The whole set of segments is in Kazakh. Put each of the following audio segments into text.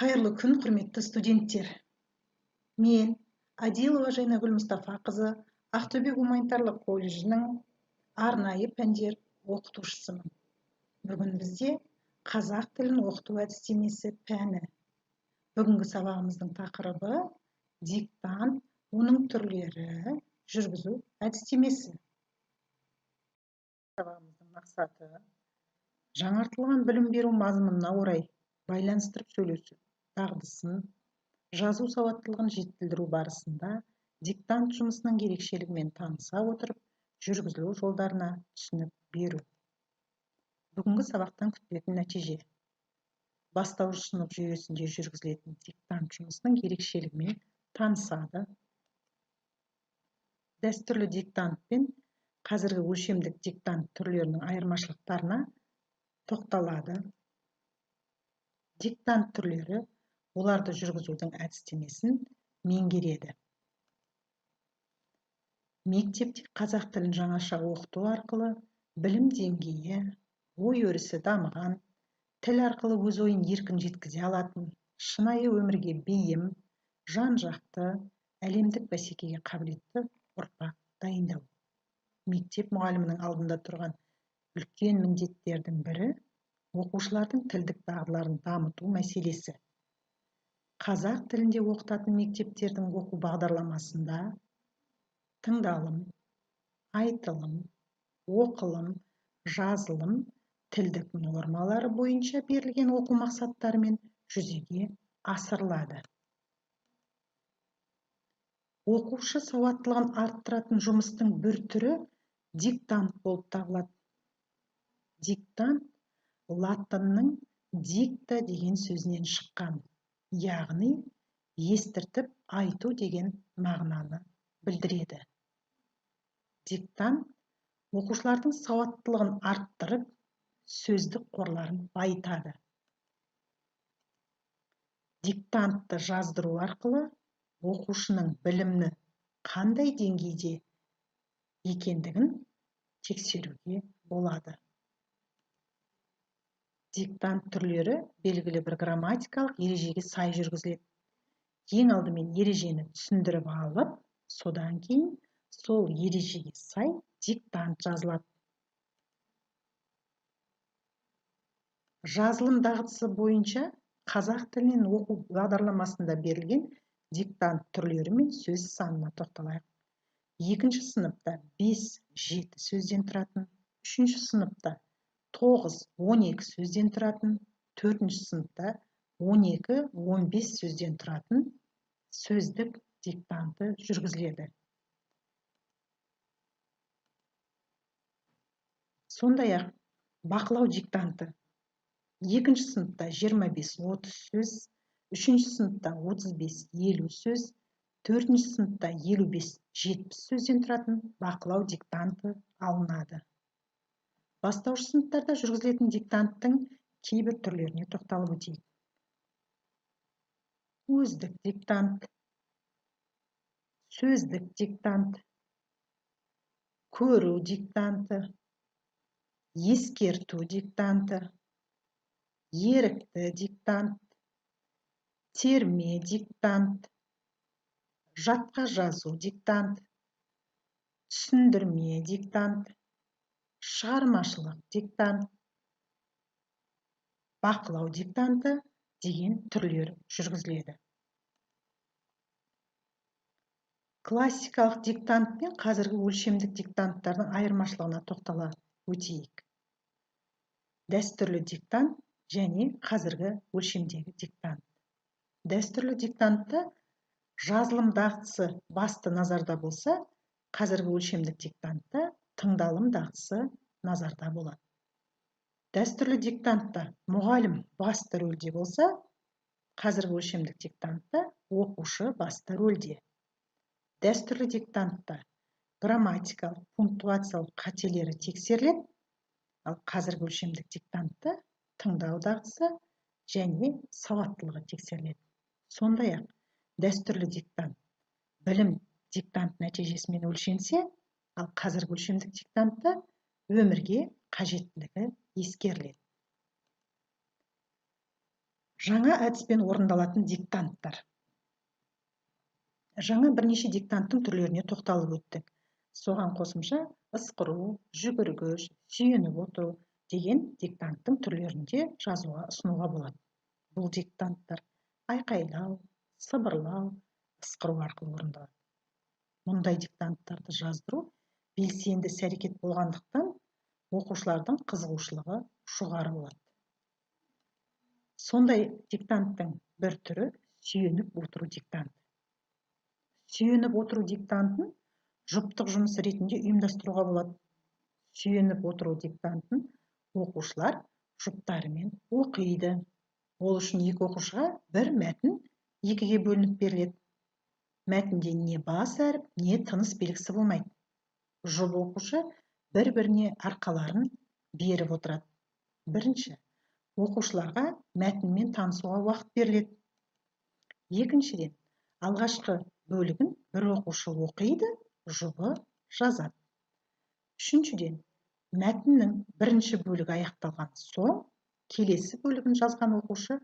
Қайырлы күн, құрметті студенттер. Мен Адилова Жайнагүл Мұстафақызы Ақтөбе гуманитарлық колледжінің арнайы пәндер оқытушысымын. Бүгін бізде қазақ тілін оқыту әдістемесі пәні. Бүгінгі сабағымыздың тақырыбы диктант, оның түрлері, жүргізу әдістемесі. Сабағымыздың мақсаты жаңартылған білім беру мазмұнына орай байланыстырып сөйлесу дағдысын, жазу сауаттылығын жетілдіру барысында диктант жұмысының ерекшелігімен таныса отырып, жүргізілу жолдарына түсінік беру. Бүгінгі сабақтан күтілетін нәтиже: бастауыш сынып жүйесінде жүргізілетін диктант жұмысының ерекшелігімен танысады. Дәстүрлі диктант пен қазіргі өлшемдік диктант түрлерінің айырмашылықтарына тоқталады. Диктант түрлері оларды жүргізудің әдістемесін меңгереді. Мектепте қазақ тілін жаңаша оқыту арқылы білім деңгейі, ой өрісі дамыған, тіл арқылы өз ойын еркін жеткізе алатын, шынайы өмірге бейім, жан-жақты, әлемдік бәсекеге қабілетті ұрпақ дайындау. Мектеп мұғалімінің алдында тұрған үлкен міндеттердің бірі оқушылардың тілдік дағдыларын дамыту мәселесі. Қазақ тілінде оқытатын мектептердің оқу бағдарламасында тыңдалым, айтылым, оқылым, жазылым тілдік нормалары бойынша берілген оқу мақсаттарымен жүзеге асырылады. Оқушы сауаттылығын арттыратын жұмыстың бір түрі диктант болып табылады. Диктант латынның дикта деген сөзінен шыққан, яғни естіртіп айту деген мағынаны білдіреді. Диктант оқушылардың сауаттылығын арттырып, сөздік қорларын байытады. Диктантты жаздыру арқылы оқушының білімі қандай деңгейде екендігін тексеруге болады. Диктант түрлері белгілі бір грамматикалық ережеге сай жүргізіледі. Ең алдымен ережені түсіндіріп алып, содан кейін сол ережеге сай диктант жазылады. Жазылым дағдысы бойынша қазақ тілінен оқу бағдарламасында берілген диктант түрлері мен сөз санына тоқталайық. Екінші сыныпта 5-7 сөзден тұратын, үшінші сыныпта 9-12 сөзден тұратын, төртінші сыныпта 12-15 сөзден тұратын сөздік диктанты жүргізіледі. Сондай-ақ бақылау диктанты екінші сыныпта 25-30 сөз, үшінші сыныпта 35-50 сөз, төртінші сыныпта 55-70 сөзден тұратын бақылау диктанты алынады. Бастауыш сыныптарда жүргізілетін диктанттың кейбір түрлеріне тоқталып өтейік. Өздік диктант, сөздік диктант, көру диктанты, ескерту диктанты, ерікті диктант, терме диктант, жатқа жазу диктант, түсіндірме диктант, шығармашылық диктант, бақылау диктанты деген түрлер жүргізіледі. Классикалық диктант пен қазіргі өлшемдік диктанттардың айырмашылығына тоқтала өтейік. Дәстүрлі диктант және қазіргі өлшемдегі диктант. Дәстүрлі диктантта жазылым дағдысы басты назарда болса, қазіргі өлшемдік диктантта тыңдалым дағдысы назарда болады. Дәстүрлі диктантта мұғалім басты рөлде болса, қазіргі өлшемдік диктантта оқушы басты рөлде. Дәстүрлі диктантта грамматикалық, пунктуациялық қателері тексеріледі, ал қазіргі өлшемдік диктантта тыңдау дағдысы және сауаттылығы тексеріледі. Сондай-ақ дәстүрлі диктант білім диктант нәтижесімен өлшенсе, ал қазіргі өлшемдік диктантта өмірге қажеттілігі ескеріледі. Жаңа әдіспен орындалатын диктанттар. Жаңа бірнеше диктанттың түрлеріне тоқталып өттік. Соған қосымша ысқыру, жүгіргіш, сүйеніп отыру деген диктанттың түрлерінде жазуға ұсынуға болады. Бұл диктанттар айқайлау, сыбырлау, ысқыру арқылы орындалады. Мұндай диктанттарды жаздыру белсенді іс-әрекет болғандықтан оқушылардың қызығушылығы жоғары болады. Сондай диктанттың бір түрі сүйеніп отыру диктанты. Сүйеніп отыру диктантын жұптық жұмыс ретінде ұйымдастыруға болады. Сүйеніп отыру диктантын оқушылар жұптарымен оқиды. Ол үшін екі оқушыға бір мәтін екіге бөлініп беріледі. Мәтінде не бас әріп, не тыныс белгісі болмайды. Жұп оқушы бір-біріне арқаларын беріп отырады. Бірінші, оқушыларға мәтінмен танысуға уақыт беріледі. Екіншіден, алғашқы бөлігін бір оқушы оқиды, жұбы жазады. Үшіншіден, мәтіннің бірінші бөлігі аяқталған соң, келесі бөлігін жазған оқушы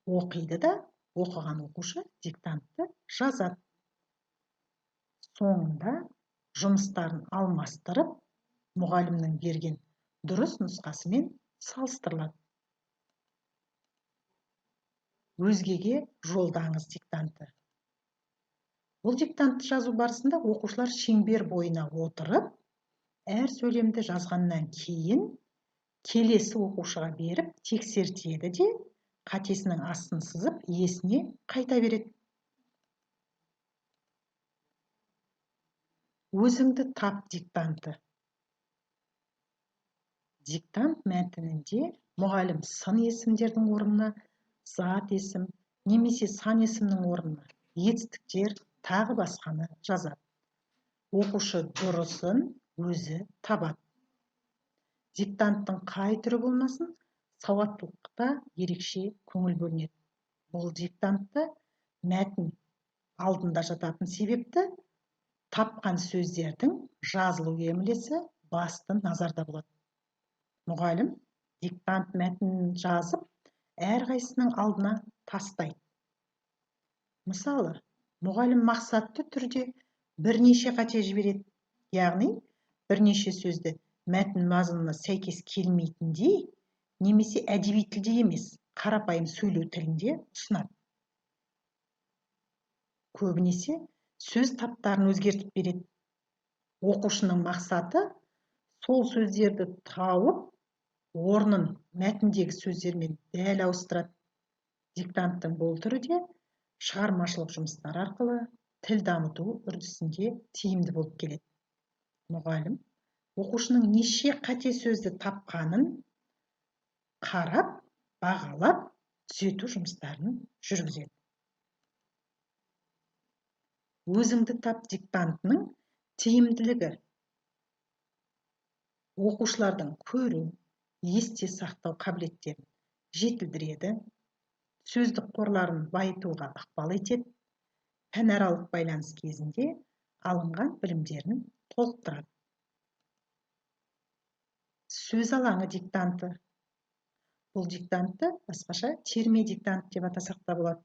оқиды да, оқыған оқушы диктантты жазады. Соңында жұмыстарын алмастырып, мұғалімнің берген дұрыс нұсқасымен салыстырылады. Өзгеге жолдаңыз диктанты. Бұл диктантты жазу барысында оқушылар шеңбер бойына отырып, әр сөйлемді жазғаннан кейін келесі оқушыға беріп тексертеді де, қатесінің астын сызып, есіне қайта береді. Өзіңді тап диктанты. Диктант мәтінінде мұғалім сын есімдердің орнына зат есім, немесе сан есімнің орнына етістіктер, тағы басқаны жазады. Оқушы дұрысын өзі табады. Диктанттың қай түрі болмасын, сауаттылықта ерекше көңіл бөлінеді. Бұл диктантта мәтін алдында жататын себепті тапқан сөздердің жазылу емлесі басты назарда болады. Мұғалім диктант мәтінін жазып, әрқайсының алдына тастайды. Мысалы, мұғалім мақсатты түрде бірнеше қате жібереді, яғни бірнеше сөзді мәтін мазмұнына сәйкес келмейтіндей, немесе әдеби тілде емес, қарапайым сөйлеу тілінде ұсынады. Көбінесе сөз таптарын өзгертіп береді. Оқушының мақсаты сол сөздерді тауып, орнын мәтіндегі сөздермен дәл ауыстырады. Диктанттың бұл түрі де шығармашылық жұмыстар арқылы тіл дамыту үрдісінде тиімді болып келеді. Мұғалім оқушының неше қате сөзді тапқанын қарап, бағалап, түзету жұмыстарын жүргізеді. Өзіңді тап диктантының тиімділігі. Оқушылардың көру, есте сақтау қабілеттерін жетілдіреді, сөздік қорларын байытуға ықпал етеді, пәнаралық байланыс кезінде алынған білімдерін толықтырады. Сөз алаңы диктанты. Бұл диктантты басқаша терме диктант деп атасақ та болады.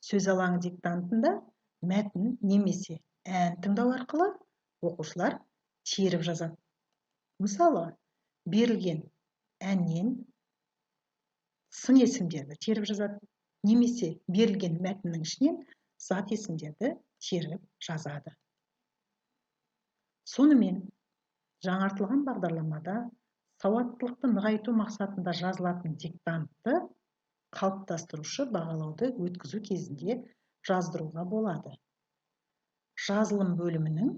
Сөз алаңы диктантында мәтін немесе ән тыңдау арқылы оқушылар теріп жазады. Мысалы, берілген әннен сын есімдерді теріп жазады, немесе берілген мәтіннің ішінен зат есімдерді теріп жазады. Сонымен, жаңартылған бағдарламада сауаттылықты нығайту мақсатында жазылатын диктантты қалыптастырушы бағалауды өткізу кезінде жаздыруға болады. Жазылым бөлімінің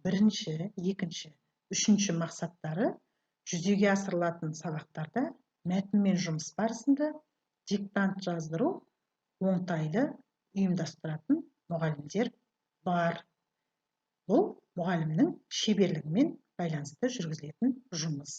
бірінші, екінші, үшінші мақсаттары жүзеге асырылатын сабақтарда мәтінмен жұмыс барысында диктант жаздыру оңтайлы ұйымдастыратын мұғалімдер бар. Бұл мұғалімнің шеберлігімен байланысты жүргізілетін жұмыс.